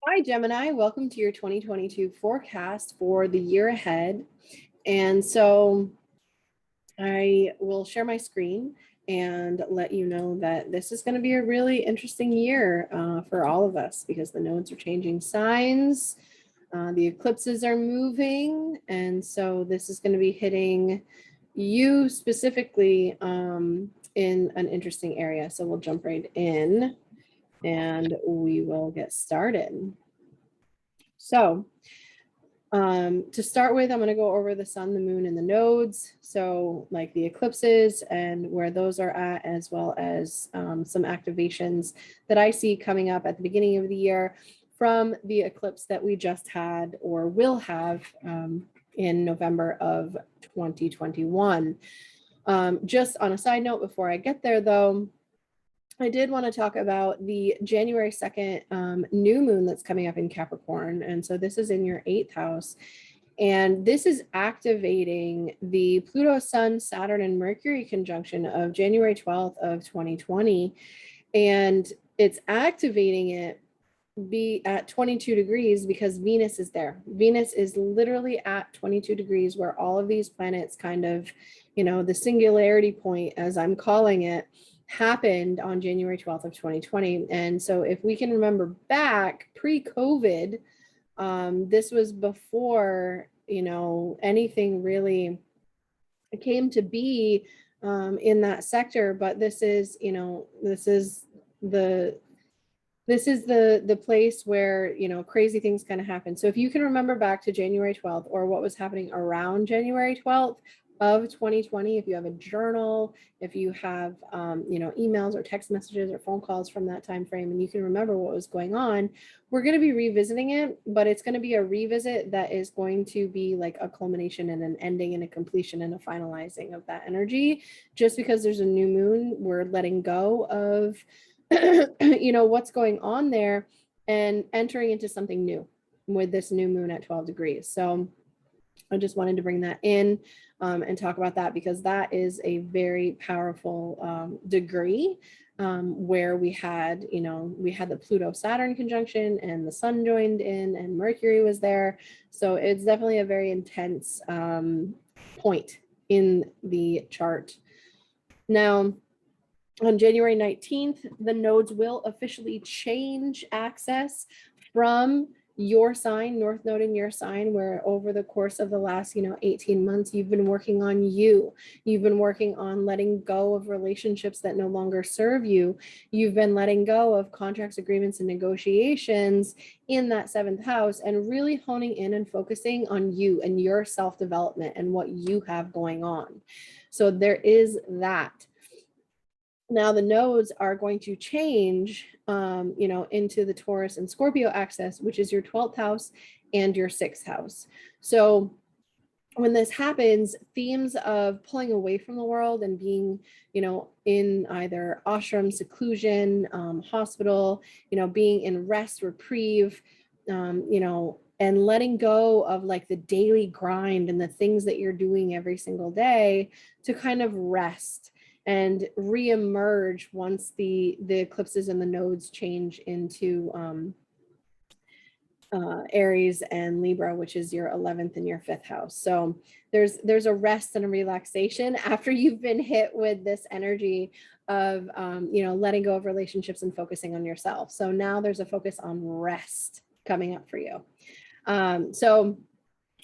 Hi, Gemini. Welcome to your 2022 forecast for the year ahead. And so I will share my screen and let you know that this is going to be a really interesting year for all of us because the nodes are changing signs. The eclipses are moving. And so this is going to be hitting you specifically in an interesting area. So we'll jump right in and we will get started. So to start with, I'm going to go over the sun, the moon, and the nodes. So like the eclipses and where those are at, as well as some activations that I see coming up at the beginning of the year from the eclipse that we just had or will have in November of 2021. Just on a side note, before I get there though, I did want to talk about the January 2nd new moon that's coming up in Capricorn. And so this is in your 8th house. And this is activating the Pluto, Sun, Saturn, and Mercury conjunction of January 12th of 2020. And it's activating it be at 22 degrees because Venus is there. Venus is literally at 22 degrees where all of these planets kind of, the singularity point, as I'm calling it, happened on January 12th of 2020. And so if we can remember back pre-COVID, this was before, anything really came to be in that sector. But this is the place where, crazy things kind of happen. So if you can remember back to January 12th or what was happening around January 12th of 2020, if you have a journal, if you have, emails or text messages or phone calls from that time frame, and you can remember what was going on, we're going to be revisiting it, but it's going to be a revisit that is going to be like a culmination and an ending and a completion and a finalizing of that energy. Just because there's a new moon, we're letting go of what's going on there and entering into something new with this new moon at 12 degrees. So I just wanted to bring that in and talk about that because that is a very powerful degree where we had the Pluto Saturn conjunction and the sun joined in and Mercury was there. So it's definitely a very intense point in the chart. Now, on January 19th, the nodes will officially change access from your sign, North Node in your sign, where over the course of the last, 18 months, you've been working on you. You've been working on letting go of relationships that no longer serve you. You've been letting go of contracts, agreements, and negotiations in that 7th house and really honing in and focusing on you and your self-development and what you have going on. So there is that. Now the nodes are going to change, into the Taurus and Scorpio axis, which is your 12th house and your 6th house. So when this happens, themes of pulling away from the world and being, in either ashram, seclusion, hospital, being in rest, reprieve, and letting go of like the daily grind and the things that you're doing every single day to kind of rest and re-emerge once the eclipses and the nodes change into Aries and Libra, which is your 11th and your 5th house. So there's a rest and a relaxation after you've been hit with this energy of letting go of relationships and focusing on yourself. So now there's a focus on rest coming up for you. So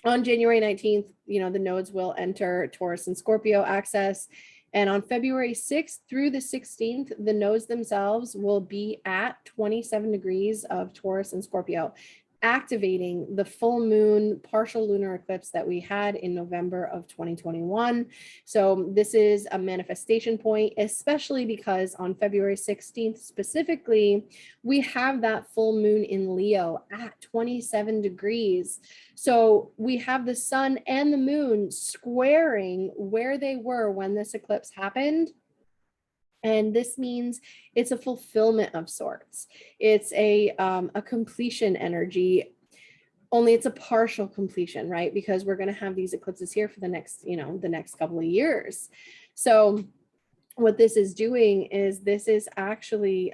on January 19th, the nodes will enter Taurus and Scorpio axis. And on February 6th through the 16th, the nodes themselves will be at 27 degrees of Taurus and Scorpio, activating the full moon partial lunar eclipse that we had in November of 2021. So this is a manifestation point, especially because on February 16th specifically, we have that full moon in Leo at 27 degrees. So we have the sun and the moon squaring where they were when this eclipse happened. And this means it's a fulfillment of sorts. It's a completion energy, only it's a partial completion, right? Because we're going to have these eclipses here for the next, the next couple of years. So what this is doing is this is actually,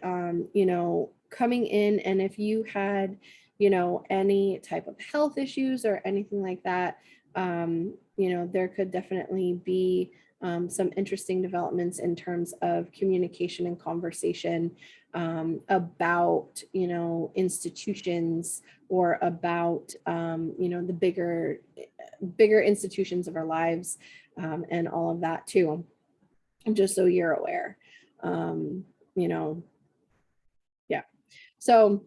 coming in. And if you had you know, any type of health issues or anything like that, you know, there could definitely be some interesting developments in terms of communication and conversation about, you know, institutions or about, you know, the bigger institutions of our lives and all of that too, just so you're aware. You know, yeah. So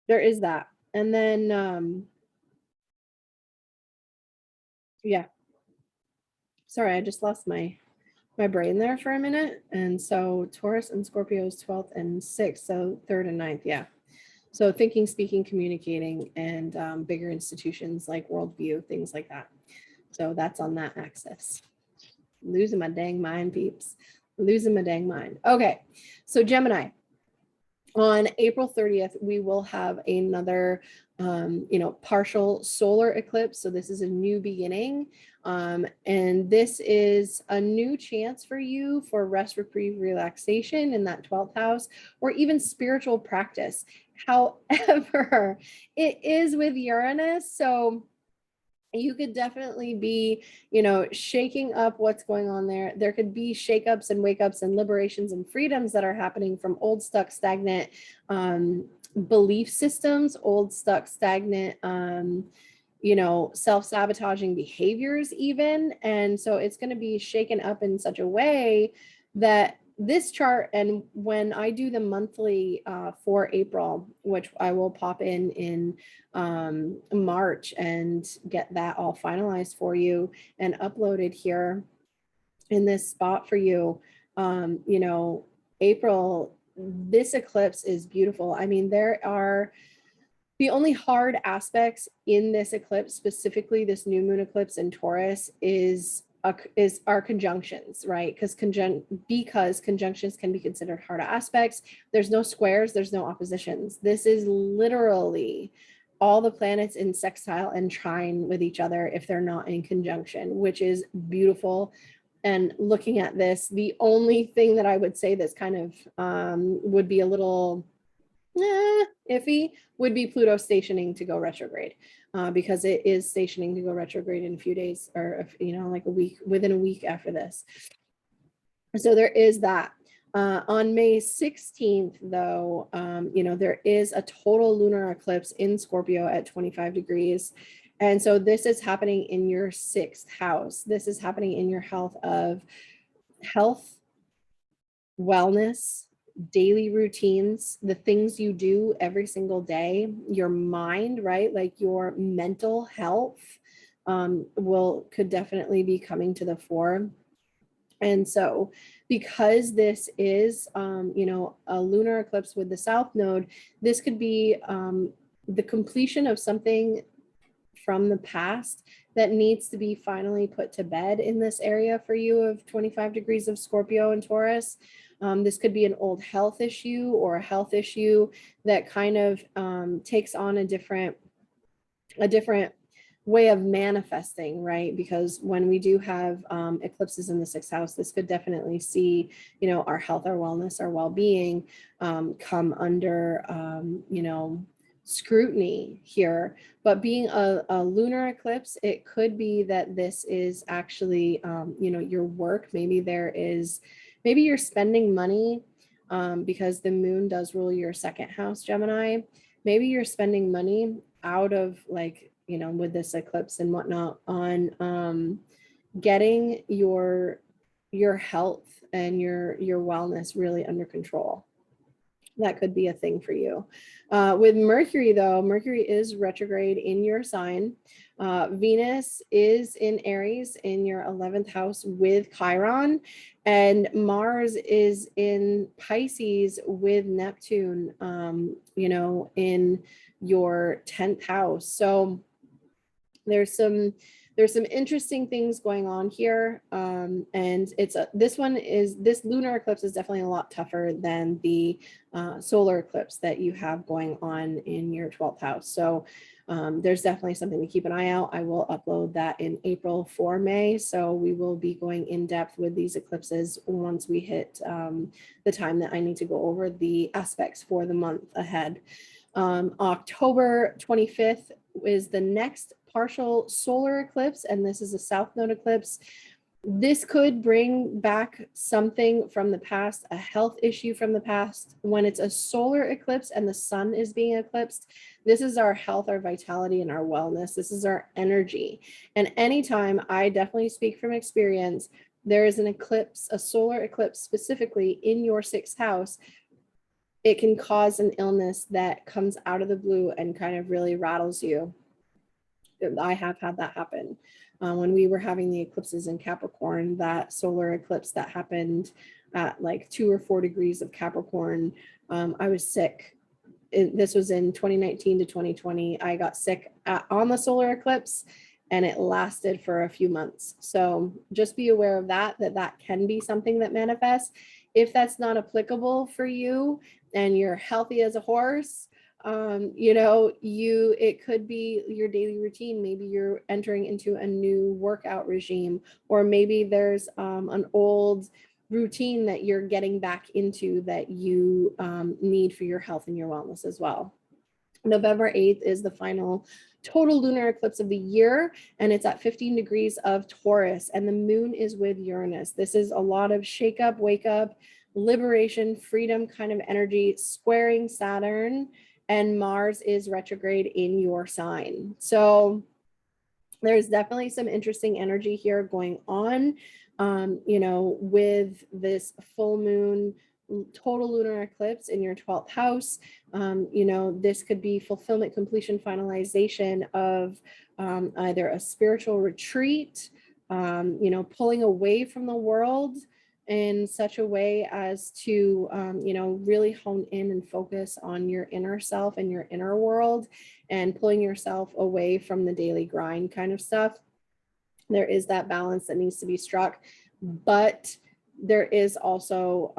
there is that. And then, yeah, sorry, I just lost my brain there for a minute. And so Taurus and Scorpio is 12th and 6th, so 3rd and 9th, yeah. So thinking, speaking, communicating, and bigger institutions like worldview, things like that. So that's on that axis. Losing my dang mind, peeps. Losing my dang mind. Okay, so Gemini. On April 30th, we will have another, you know, partial solar eclipse. So this is a new beginning. And this is a new chance for you for rest, reprieve, relaxation in that 12th house, or even spiritual practice. However, it is with Uranus. So you could definitely be, you know, shaking up what's going on there. There could be shakeups and wake ups and liberations and freedoms that are happening from old, stuck, stagnant belief systems, old, stuck, stagnant, you know, self-sabotaging behaviors even. And so it's going to be shaken up in such a way that this chart, and when I do the monthly for April, which I will pop in March and get that all finalized for you and uploaded here in this spot for you, you know, April, this eclipse is beautiful. I mean, there are the only hard aspects in this eclipse, specifically this new moon eclipse in Taurus, is our conjunctions, right? Because conjunctions can be considered hard aspects. There's no squares, there's no oppositions. This is literally all the planets in sextile and trine with each other if they're not in conjunction, which is beautiful. And looking at this, the only thing that I would say that's kind of would be a little iffy would be Pluto stationing to go retrograde, because it is stationing to go retrograde in a few days, or, you know, like a week, within a week after this. So there is that. On May 16th, though, you know, there is a total lunar eclipse in Scorpio at 25 degrees. And so this is happening in your 6th house. This is happening in your health, wellness, daily routines, the things you do every single day, your mind, right? Like your mental health could definitely be coming to the fore. And so because this is, you know, a lunar eclipse with the South Node, this could be the completion of something from the past that needs to be finally put to bed in this area for you of 25 degrees of Scorpio and Taurus. This could be an old health issue or a health issue that kind of takes on a different way of manifesting, right? Because when we do have eclipses in the 6th house, this could definitely see, you know, our health, our wellness, our well-being come under, you know, scrutiny here. But being a lunar eclipse, it could be that this is actually, you know, your work. Maybe you're spending money because the moon does rule your 2nd house, Gemini. Maybe you're spending money out of, like, you know, with this eclipse and whatnot, on getting your health and your wellness really under control. That could be a thing for you. With Mercury, though, Mercury is retrograde in your sign. Venus is in Aries in your 11th house with Chiron, and Mars is in Pisces with Neptune, you know, in your 10th house. So there's some there's some interesting things going on here. And this lunar eclipse is definitely a lot tougher than the solar eclipse that you have going on in your 12th house. So there's definitely something to keep an eye out. I will upload that in April for May. So we will be going in depth with these eclipses once we hit the time that I need to go over the aspects for the month ahead. October 25th is the next partial solar eclipse, and this is a south node eclipse. This could bring back something from the past, a health issue from the past. When it's a solar eclipse and the sun is being eclipsed, this is our health, our vitality, and our wellness. This is our energy. And anytime, I definitely speak from experience, there is an eclipse, a solar eclipse specifically in your 6th house, it can cause an illness that comes out of the blue and kind of really rattles you. I have had that happen. When we were having the eclipses in Capricorn, that solar eclipse that happened at like 2 or 4 degrees of Capricorn, I was sick. This was in 2019 to 2020. I got sick on the solar eclipse, and it lasted for a few months. So just be aware of that can be something that manifests. If that's not applicable for you and you're healthy as a horse, it could be your daily routine. Maybe you're entering into a new workout regime, or maybe there's an old routine that you're getting back into that you need for your health and your wellness as well. November 8th is the final total lunar eclipse of the year, and it's at 15 degrees of Taurus, and the moon is with Uranus. This is a lot of shake up, wake up, liberation, freedom kind of energy, squaring Saturn, and Mars is retrograde in your sign. So there's definitely some interesting energy here going on, with this full moon total lunar eclipse in your 12th house. This could be fulfillment, completion, finalization of either a spiritual retreat, pulling away from the world in such a way as to, really hone in and focus on your inner self and your inner world, and pulling yourself away from the daily grind kind of stuff. There is that balance that needs to be struck, but there is also,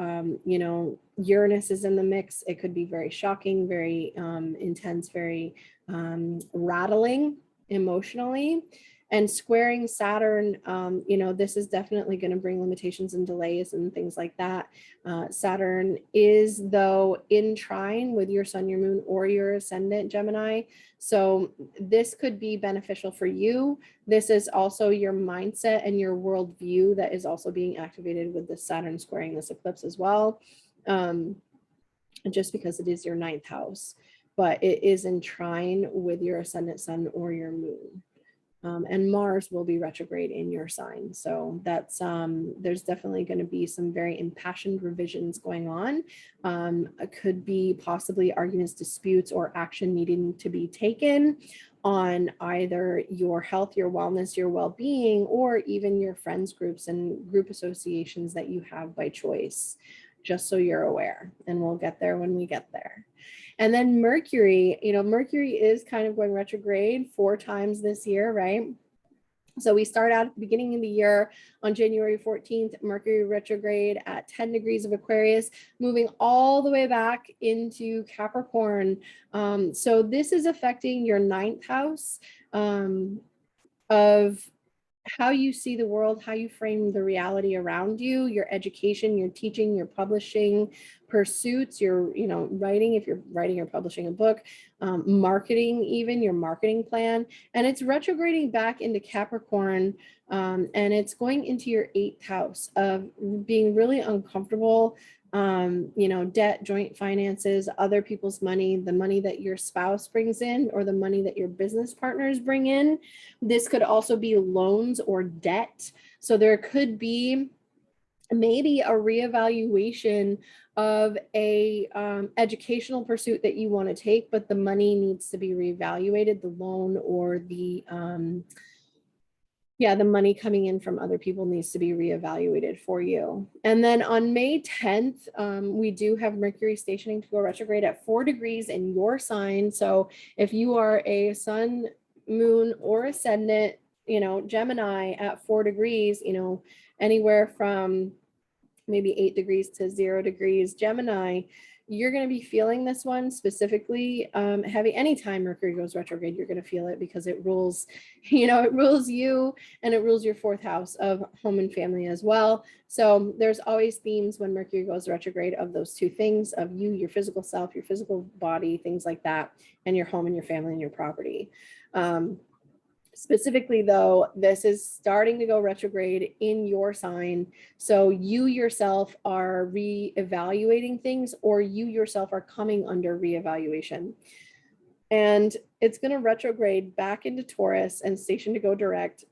Uranus is in the mix. It could be very shocking, very intense, very rattling emotionally. And squaring Saturn, this is definitely going to bring limitations and delays and things like that. Saturn is, though, in trine with your sun, your moon, or your ascendant Gemini. So this could be beneficial for you. This is also your mindset and your worldview that is also being activated with the Saturn squaring this eclipse as well, just because it is your 9th house, but it is in trine with your ascendant sun or your moon. And Mars will be retrograde in your sign. So that's, there's definitely going to be some very impassioned revisions going on. It could be possibly arguments, disputes, or action needing to be taken on either your health, your wellness, your well-being, or even your friends groups and group associations that you have by choice, just so you're aware. And we'll get there when we get there. And then Mercury, Mercury is kind of going retrograde 4 times this year, right? So we start out at the beginning of the year on January 14th, Mercury retrograde at 10 degrees of Aquarius, moving all the way back into Capricorn. So this is affecting your 9th house of how you see the world, how you frame the reality around you, your education, your teaching, your publishing pursuits, your, writing, if you're writing or publishing a book, marketing, even your marketing plan. And it's retrograding back into Capricorn, and it's going into your 8th house of being really uncomfortable, debt, joint finances, other people's money, the money that your spouse brings in, or the money that your business partners bring in. This could also be loans or debt. So there could be maybe a reevaluation of a educational pursuit that you want to take, but the money needs to be reevaluated, the loan or the money coming in from other people needs to be reevaluated for you. And then on May 10th, we do have Mercury stationing to go retrograde at 4 degrees in your sign. So if you are a sun, moon, or ascendant you know, Gemini at 4 degrees, you know, anywhere from maybe 8 degrees to 0 degrees Gemini, you're going to be feeling this one specifically heavy. Anytime Mercury goes retrograde, you're going to feel it because it rules, you know, it rules you and it rules your 4th house of home and family as well. So there's always themes when Mercury goes retrograde of those two things, of you, your physical self, your physical body, things like that, and your home and your family and your property. Specifically though, this is starting to go retrograde in your sign. So you yourself are reevaluating things, or you yourself are coming under reevaluation. And it's going to retrograde back into Taurus and station to go direct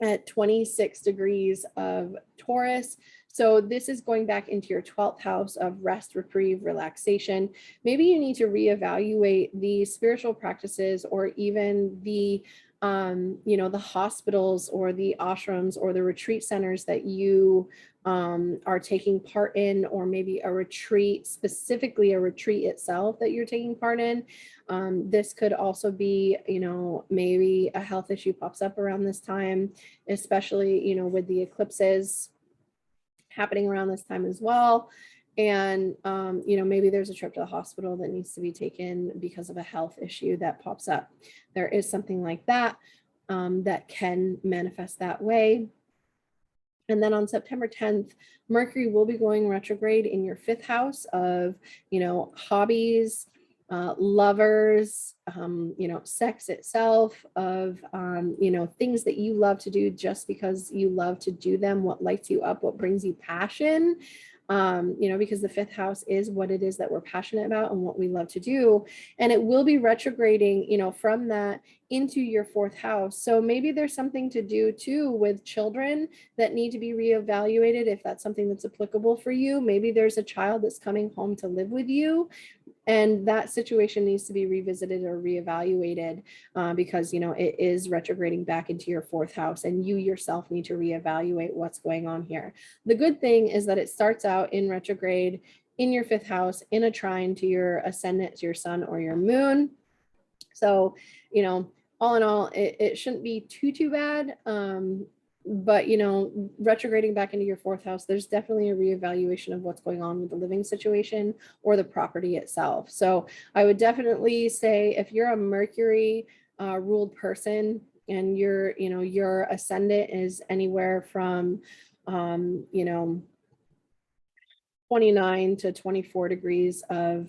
at 26 degrees of Taurus. So this is going back into your 12th house of rest, reprieve, relaxation. Maybe you need to reevaluate the spiritual practices, or even the, you know, the hospitals or the ashrams or the retreat centers that you are taking part in, or maybe a retreat, specifically a retreat itself that you're taking part in. This could also be, you know, maybe a health issue pops up around this time, especially, you know, with the eclipses happening around this time as well. And, you know, maybe there's a trip to the hospital that needs to be taken because of a health issue that pops up. There is something like that that can manifest that way. And then on September 10th, Mercury will be going retrograde in your 5th house of, you know, hobbies, lovers, you know, sex itself, of, you know, things that you love to do just because you love to do them, what lights you up, what brings you passion. You know, because the 5th house is what it is that we're passionate about and what we love to do. And it will be retrograding, you know, from that into your 4th house. So maybe there's something to do too with children that need to be reevaluated, if that's something that's applicable for you. Maybe there's a child that's coming home to live with you, and that situation needs to be revisited or reevaluated because, you know, it is retrograding back into your 4th house, and you yourself need to reevaluate what's going on here. The good thing is that it starts out in retrograde in your 5th house in a trine to your ascendant, to your sun or your moon. So, you know, all in all, it shouldn't be too bad. But, you know, retrograding back into your 4th house, there's definitely a reevaluation of what's going on with the living situation or the property itself. So I would definitely say, if you're a Mercury ruled person and your, you know, your ascendant is anywhere from, you know, 29 to 24 degrees of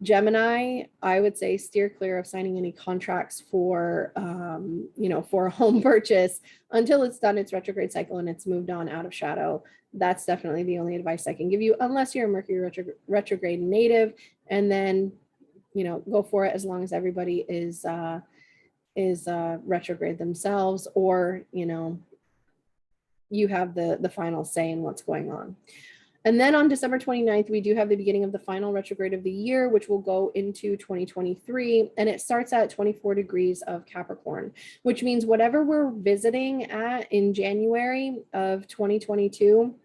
Gemini, I would say steer clear of signing any contracts for, you know, for a home purchase until it's done its retrograde cycle and it's moved on out of shadow. That's definitely the only advice I can give you, unless you're a Mercury retrograde native, and then, you know, go for it as long as everybody is retrograde themselves, or, you know, you have the final say in what's going on. And then on December 29th, we do have the beginning of the final retrograde of the year, which will go into 2023. And it starts at 24 degrees of Capricorn, which means whatever we're visiting at in January of 2022,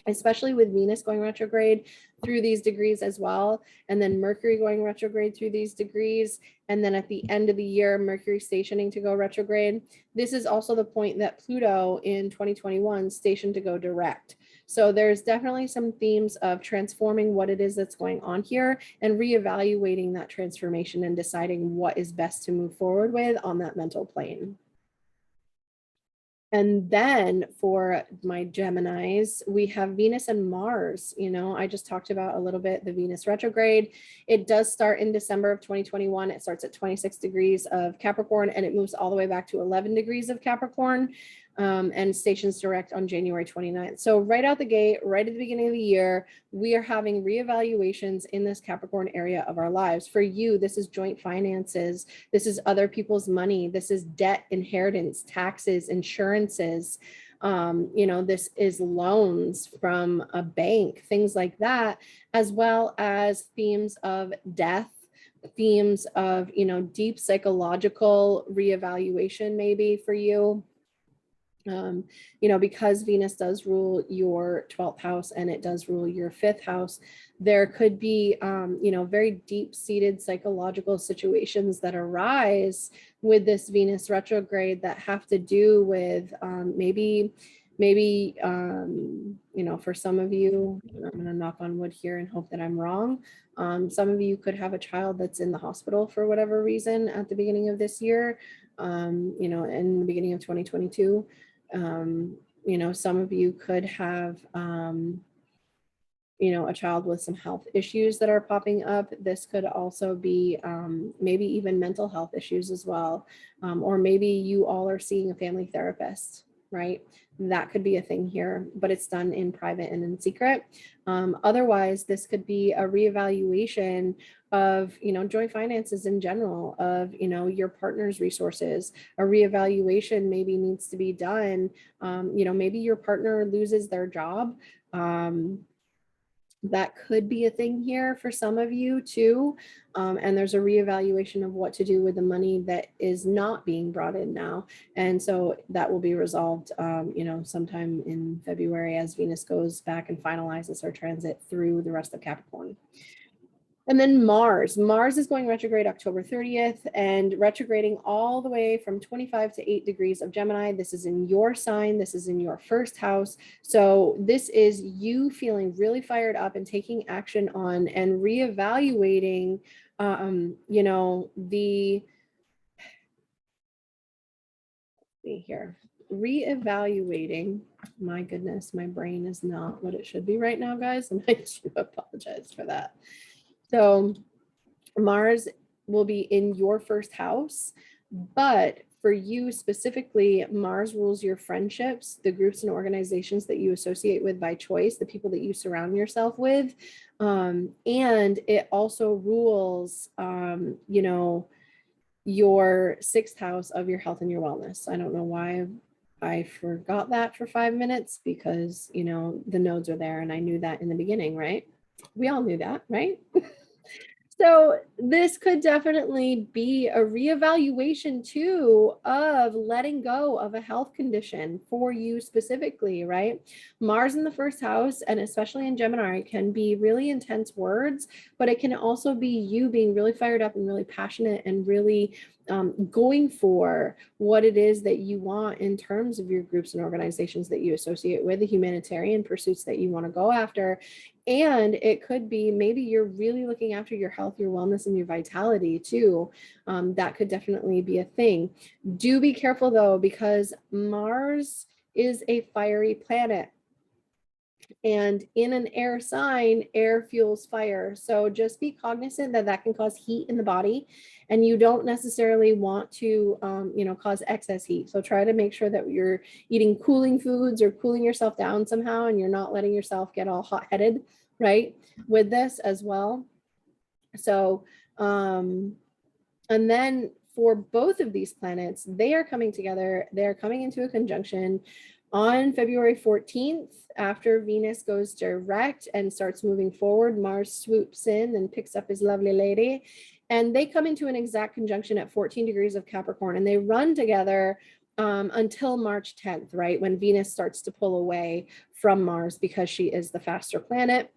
especially with Venus going retrograde through these degrees as well, and then Mercury going retrograde through these degrees, and then at the end of the year, Mercury stationing to go retrograde. This is also the point that Pluto in 2021 stationed to go direct. So there's definitely some themes of transforming what it is that's going on here and reevaluating that transformation and deciding what is best to move forward with on that mental plane. And then for my Geminis, we have Venus and Mars. You know, I just talked about a little bit the Venus retrograde. It does start in December of 2021. It starts at 26 degrees of Capricorn, and it moves all the way back to 11 degrees of Capricorn, and stations direct on January 29th. So right out the gate, right at the beginning of the year, we are having reevaluations in this Capricorn area of our lives. For you, this is joint finances. This is other people's money. This is debt, inheritance, taxes, insurances. You know, this is loans from a bank, things like that, as well as themes of death, themes of, you know, deep psychological reevaluation maybe for you. You know, because Venus does rule your 12th house and it does rule your 5th house, there could be, you know, very deep-seated psychological situations that arise with this Venus retrograde that have to do with maybe, you know, for some of you, I'm going to knock on wood here and hope that I'm wrong. Some of you could have a child that's in the hospital for whatever reason at the beginning of this year, you know, in the beginning of 2022. You know, some of you could have, you know, a child with some health issues that are popping up. This could also be maybe even mental health issues as well. Or maybe you all are seeing a family therapist, right? That could be a thing here, but it's done in private and in secret. Otherwise, this could be a reevaluation of, you know, joint finances in general, of, you know, your partner's resources. A reevaluation maybe needs to be done. You know, maybe your partner loses their job. That could be a thing here for some of you too. And there's a reevaluation of what to do with the money that is not being brought in now. And so that will be resolved, you know, sometime in February as Venus goes back and finalizes her transit through the rest of Capricorn. And then Mars is going retrograde October 30th and retrograding all the way from 25 to 8 degrees of Gemini. This is in your sign. This is in your first house. So this is you feeling really fired up and taking action on and reevaluating, you know, reevaluating. My goodness, my brain is not what it should be right now, guys. And I do apologize for that. So Mars will be in your first house, but for you specifically, Mars rules your friendships, the groups and organizations that you associate with by choice, the people that you surround yourself with. And it also rules, you know, your 6th house of your health and your wellness. I don't know why I forgot that for 5 minutes because, you know, the nodes are there and I knew that in the beginning, right? We all knew that, right? So this could definitely be a reevaluation too of letting go of a health condition for you specifically, right? Mars in the first house, and especially in Gemini, can be really intense words, but it can also be you being really fired up and really passionate and really going for what it is that you want in terms of your groups and organizations that you associate with, the humanitarian pursuits that you want to go after. And it could be maybe you're really looking after your health, your wellness, and your vitality too. That could definitely be a thing. Do be careful though, because Mars is a fiery planet. And in an air sign, air fuels fire. So just be cognizant that that can cause heat in the body, and you don't necessarily want to, you know, cause excess heat. So try to make sure that you're eating cooling foods or cooling yourself down somehow, and you're not letting yourself get all hot-headed, right, with this as well. So, and then for both of these planets, they are coming together. They're coming into a conjunction on February 14th, after Venus goes direct and starts moving forward. Mars swoops in and picks up his lovely lady. And they come into an exact conjunction at 14 degrees of Capricorn, and they run together until March 10th, right? When Venus starts to pull away from Mars because she is the faster planet.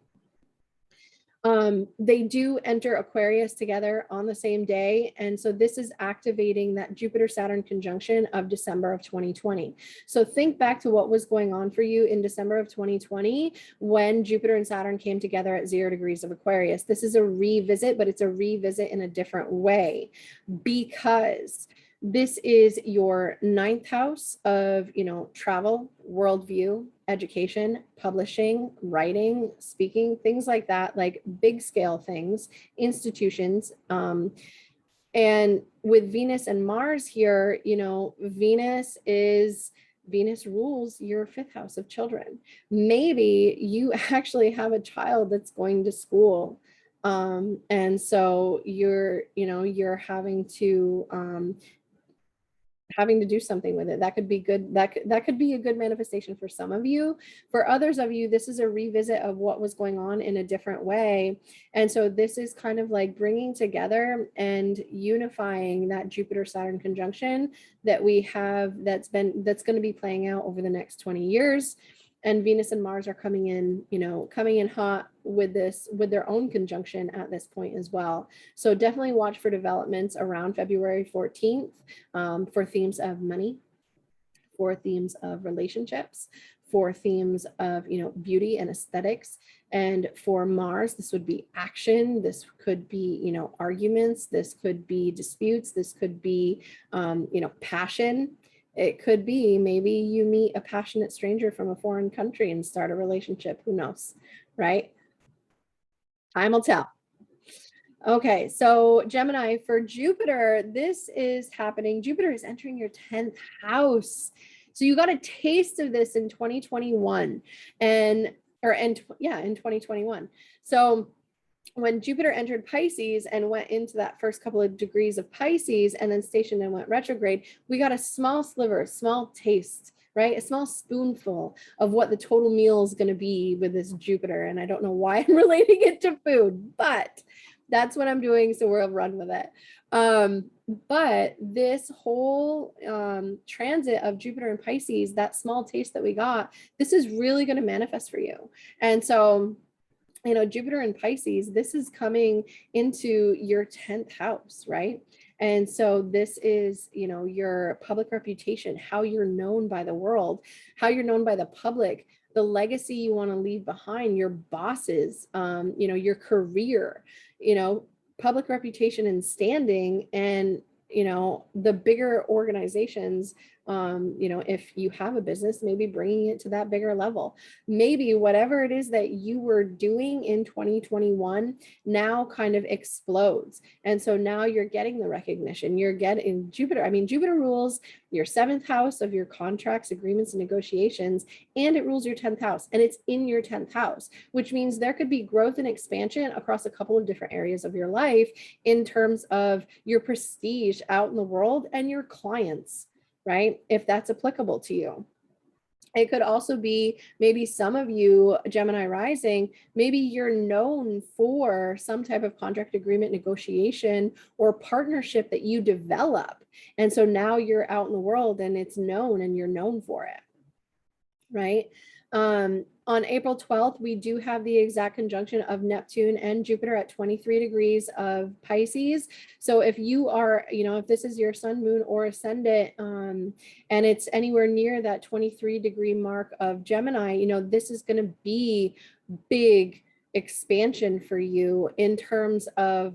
They do enter Aquarius together on the same day. And so this is activating that Jupiter-Saturn conjunction of December of 2020. So think back to what was going on for you in December of 2020 when Jupiter and Saturn came together at 0 degrees of Aquarius. This is a revisit, but it's a revisit in a different way because this is your 9th house of, you know, travel, worldview, education, publishing, writing, speaking, things like that, like big scale things, institutions. And with Venus and Mars here, you know, Venus rules your 5th house of children. Maybe you actually have a child that's going to school. And so you're having to, having to do something with it. That could be good. That could be a good manifestation for some of you. For others of you, this is a revisit of what was going on in a different way. And so this is kind of like bringing together and unifying that Jupiter Saturn conjunction that we have that's going to be playing out over the next 20 years. And Venus and Mars are coming in, coming in hot with their own conjunction at this point as well. So definitely watch for developments around February 14th for themes of money, for themes of relationships, for themes of, beauty and aesthetics. And for Mars, this would be action. This could be, arguments. This could be disputes. This could be, passion. It could be maybe you meet a passionate stranger from a foreign country and start a relationship. Who knows, right? Time will tell. Okay, so Gemini, for Jupiter, this is happening. Jupiter is entering your 10th house. So you got a taste of this in 2021 in 2021. So when Jupiter entered Pisces and went into that first couple of degrees of Pisces and then stationed and went retrograde, we got a small sliver, a small taste, right? A small spoonful of what the total meal is going to be with this Jupiter. And I don't know why I'm relating it to food, but that's what I'm doing. So we'll run with it. But this whole transit of Jupiter and Pisces, that small taste that we got, this is really going to manifest for you. And so Jupiter and Pisces, this is coming into your 10th house, right? And so this is, your public reputation, how you're known by the world, how you're known by the public, the legacy you want to leave behind, your bosses, your career, public reputation and standing, and the bigger organizations, if you have a business, maybe bringing it to that bigger level. Maybe whatever it is that you were doing in 2021 now kind of explodes. And so now you're getting the recognition. You're getting Jupiter. Jupiter rules your 7th house of your contracts, agreements, and negotiations, and it rules your 10th house. And it's in your 10th house, which means there could be growth and expansion across a couple of different areas of your life in terms of your prestige out in the world and your clients, right? If that's applicable to you. It could also be maybe some of you, Gemini rising, maybe you're known for some type of contract agreement negotiation or partnership that you develop. And so now you're out in the world and it's known and you're known for it, right? On April 12th, we do have the exact conjunction of Neptune and Jupiter at 23 degrees of Pisces. So if you are, if this is your sun, moon, or ascendant, and it's anywhere near that 23-degree mark of Gemini, this is going to be big expansion for you in terms of,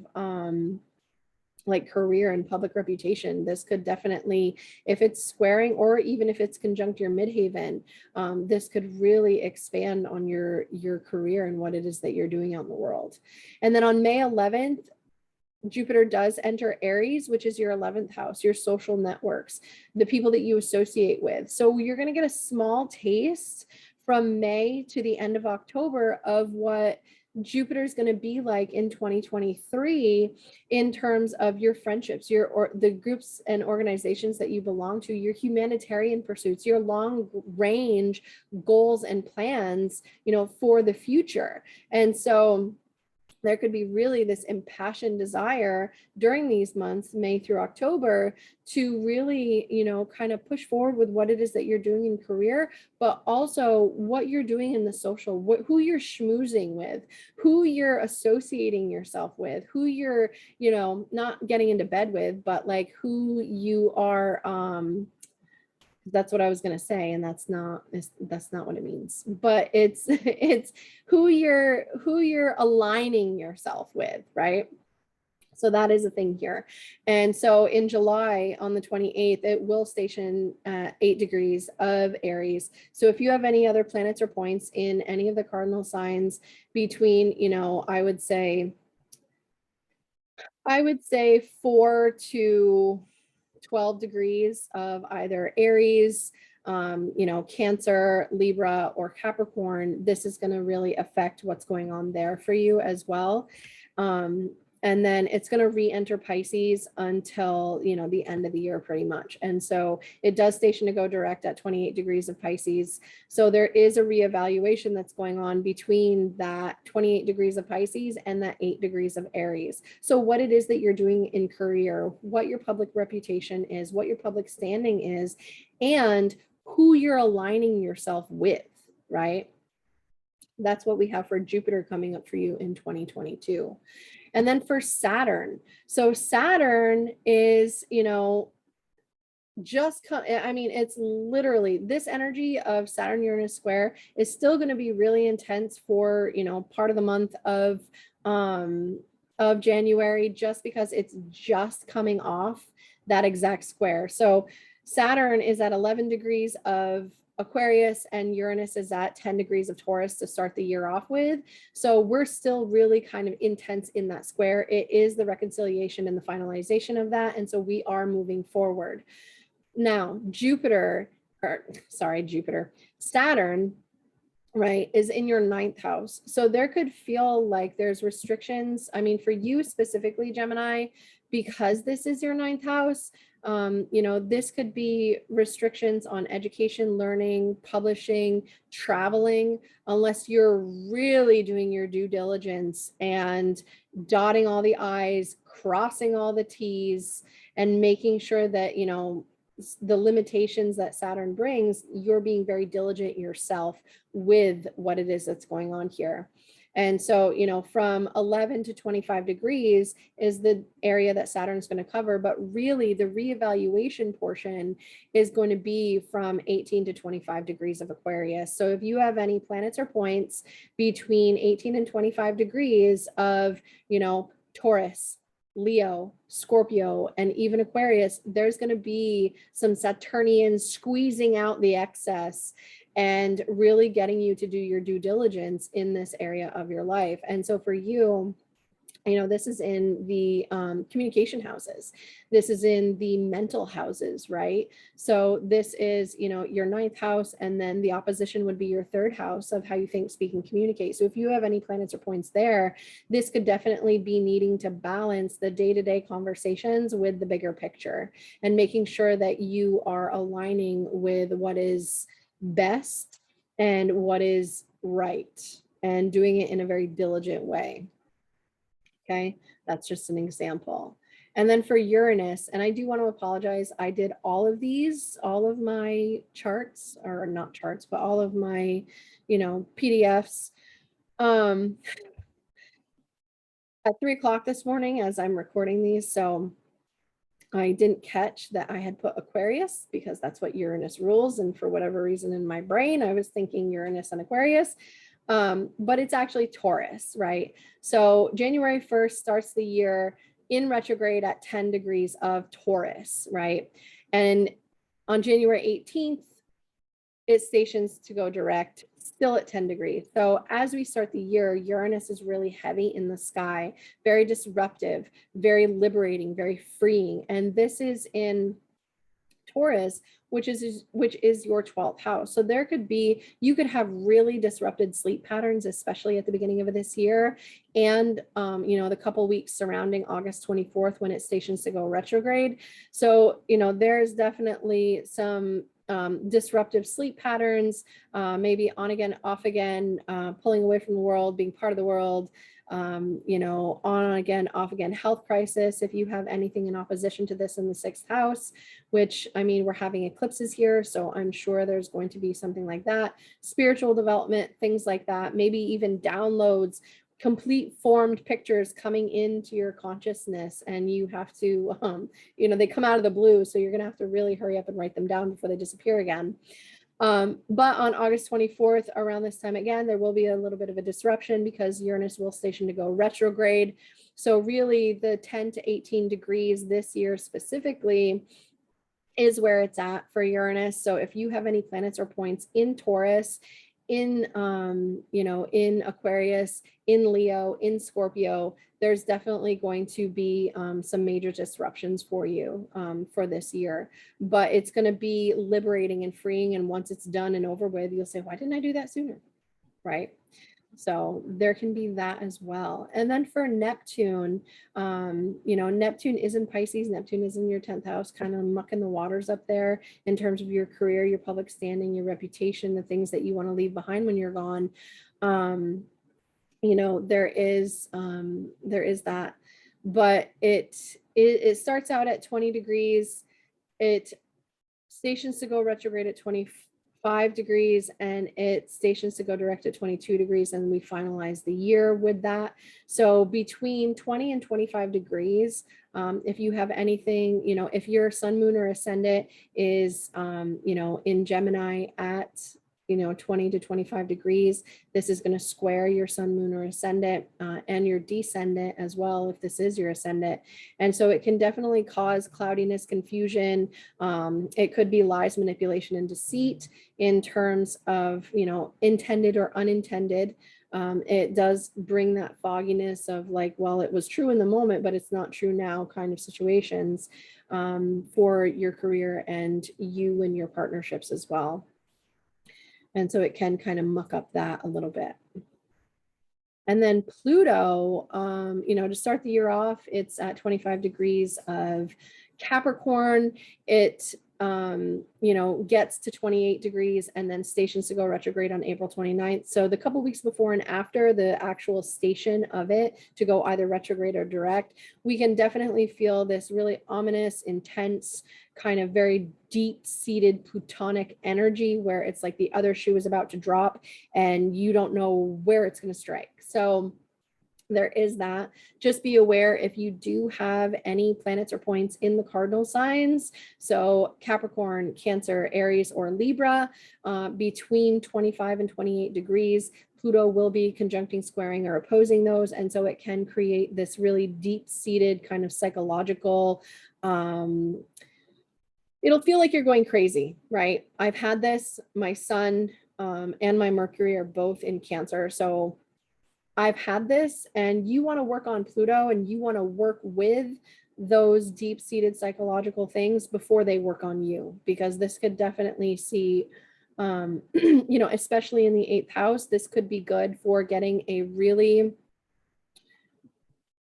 like career and public reputation. This could definitely, if it's squaring or even if it's conjunct your midheaven, this could really expand on your career and what it is that you're doing out in the world. And then on May 11th, Jupiter does enter Aries, which is your 11th house, your social networks, the people that you associate with. So you're going to get a small taste from May to the end of October of what Jupiter is going to be like in 2023 in terms of your friendships, the groups and organizations that you belong to, your humanitarian pursuits, your long range goals and plans, for the future. And so there could be really this impassioned desire during these months, May through October, to really, kind of push forward with what it is that you're doing in career, but also what you're doing in the social, who you're schmoozing with, who you're associating yourself with, who you're, not getting into bed with, but like who you are, that's what I was going to say, and that's not what it means, but it's who you're aligning yourself with, right? So that is a thing here. And so in July on the 28th, it will station at 8 degrees of Aries. So if you have any other planets or points in any of the cardinal signs between, I would say 4 to 12 degrees of either Aries, Cancer, Libra, or Capricorn, this is going to really affect what's going on there for you as well. And then it's going to re-enter Pisces until, you know, the end of the year pretty much. And so it does station to go direct at 28 degrees of Pisces. So there is a reevaluation that's going on between that 28 degrees of Pisces and that 8 degrees of Aries. So what it is that you're doing in career, what your public reputation is, what your public standing is, and who you're aligning yourself with, right? That's what we have for Jupiter coming up for you in 2022. And then for Saturn. So Saturn is, you know, I mean, it's literally this energy of Saturn Uranus square is still going to be really intense for, you know, part of the month of January, just because it's just coming off that exact square. So Saturn is at 11 degrees of Aquarius and Uranus is at 10 degrees of Taurus to start the year off with. So we're still really kind of intense in that square. It is the reconciliation and the finalization of that. And so we are moving forward. Now, Saturn, right, is in your 9th house. So there could feel like there's restrictions. I mean, for you specifically, Gemini, because this is your 9th house, you know, this could be restrictions on education, learning, publishing, traveling, unless you're really doing your due diligence and dotting all the I's, crossing all the T's, and making sure that, you know, the limitations that Saturn brings, you're being very diligent yourself with what it is that's going on here. And so, you know, from 11 to 25 degrees is the area that Saturn's going to cover, but really the reevaluation portion is going to be from 18 to 25 degrees of Aquarius. So if you have any planets or points between 18 and 25 degrees of, you know, Taurus, Leo, Scorpio, and even Aquarius, there's going to be some Saturnian squeezing out the excess and really getting you to do your due diligence in this area of your life. And so for you, you know, this is in the communication houses. This is in the mental houses, right? So this is, you know, your 9th house, and then the opposition would be your 3rd house of how you think, speak, and communicate. So if you have any planets or points there, this could definitely be needing to balance the day-to-day conversations with the bigger picture and making sure that you are aligning with what is best and what is right and doing it in a very diligent way. Okay, that's just an example. And then for Uranus, and I do want to apologize, I did all of my charts, or not charts, but all of my, you know, PDFs at 3 o'clock this morning as I'm recording these. So I didn't catch that I had put Aquarius because that's what Uranus rules. And for whatever reason in my brain, I was thinking Uranus and Aquarius. But it's actually Taurus, right? So January 1st starts the year in retrograde at 10 degrees of Taurus, right? And on January 18th, it stations to go direct, still at 10 degrees. So as we start the year, Uranus is really heavy in the sky, very disruptive, very liberating, very freeing. And this is in Taurus, which is your 12th house. So there could be, you could have really disrupted sleep patterns, especially at the beginning of this year. And, you know, the couple weeks surrounding August 24th when it stations to go retrograde. So, you know, there's definitely some disruptive sleep patterns, maybe on again, off again, pulling away from the world, being part of the world, you know, on again, off again, health crisis. If you have anything in opposition to this in the 6th house, which, I mean, we're having eclipses here, so I'm sure there's going to be something like that. Spiritual development, things like that, maybe even downloads, complete formed pictures coming into your consciousness, and you have to, you know, they come out of the blue, so you're going to have to really hurry up and write them down before they disappear again. But on August 24th, around this time again, there will be a little bit of a disruption because Uranus will station to go retrograde. So really the 10 to 18 degrees this year specifically is where it's at for Uranus. So if you have any planets or points in Taurus, in, you know, in Aquarius, in Leo, in Scorpio, there's definitely going to be some major disruptions for you for this year, but it's going to be liberating and freeing. And once it's done and over with, you'll say, why didn't I do that sooner? Right. So there can be that as well. And then for Neptune, you know, Neptune is in Pisces. Neptune is in your 10th house, kind of mucking the waters up there in terms of your career, your public standing, your reputation, the things that you want to leave behind when you're gone. You know, there is that, but it starts out at 20 degrees. It stations to go retrograde at 25 degrees, and it stations to go direct at 22 degrees, and we finalize the year with that. So between 20 and 25 degrees, if you have anything, you know, if your sun, moon, or ascendant is, you know, in Gemini at, you know, 20 to 25 degrees, this is going to square your sun, moon, or ascendant, and your descendant as well, if this is your ascendant. And so it can definitely cause cloudiness, confusion. It could be lies, manipulation, and deceit in terms of, you know, intended or unintended. It does bring that fogginess of like, well, it was true in the moment, but it's not true now kind of situations for your career and you and your partnerships as well. And so it can kind of muck up that a little bit. And then Pluto, you know, to start the year off, it's at 25 degrees of Capricorn. It, you know, gets to 28 degrees and then stations to go retrograde on April 29th. So the couple weeks before and after the actual station of it to go either retrograde or direct, we can definitely feel this really ominous, intense, kind of very deep-seated Plutonic energy where it's like the other shoe is about to drop and you don't know where it's going to strike. So there is that. Just be aware if you do have any planets or points in the cardinal signs, so Capricorn, Cancer, Aries, or Libra, between 25 and 28 degrees, Pluto will be conjuncting, squaring, or opposing those. And so it can create this really deep-seated kind of psychological, it'll feel like you're going crazy, right? I've had this, my sun and my Mercury are both in Cancer. So I've had this, and you want to work on Pluto and you want to work with those deep-seated psychological things before they work on you, because this could definitely see, you know, especially in the 8th house, this could be good for getting a really,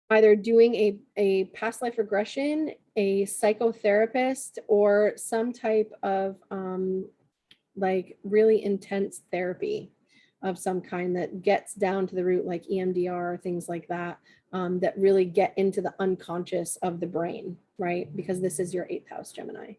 either doing a past life regression, a psychotherapist, or some type of like really intense therapy of some kind that gets down to the root, like EMDR, things like that, that really get into the unconscious of the brain, right? Because this is your 8th house, Gemini.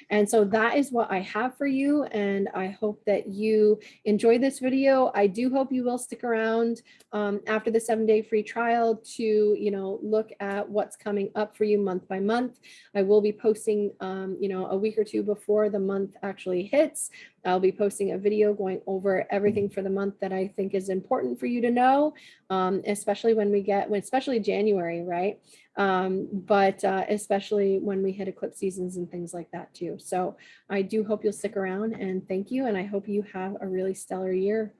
And so that is what I have for you. And I hope that you enjoy this video. I do hope you will stick around after the 7-day free trial to, you know, look at what's coming up for you month by month. I will be posting, you know, a week or two before the month actually hits. I'll be posting a video going over everything for the month that I think is important for you to know, especially when we get, especially January, right? But especially when we hit eclipse seasons and things like that too. So I do hope you'll stick around, and thank you. And I hope you have a really stellar year.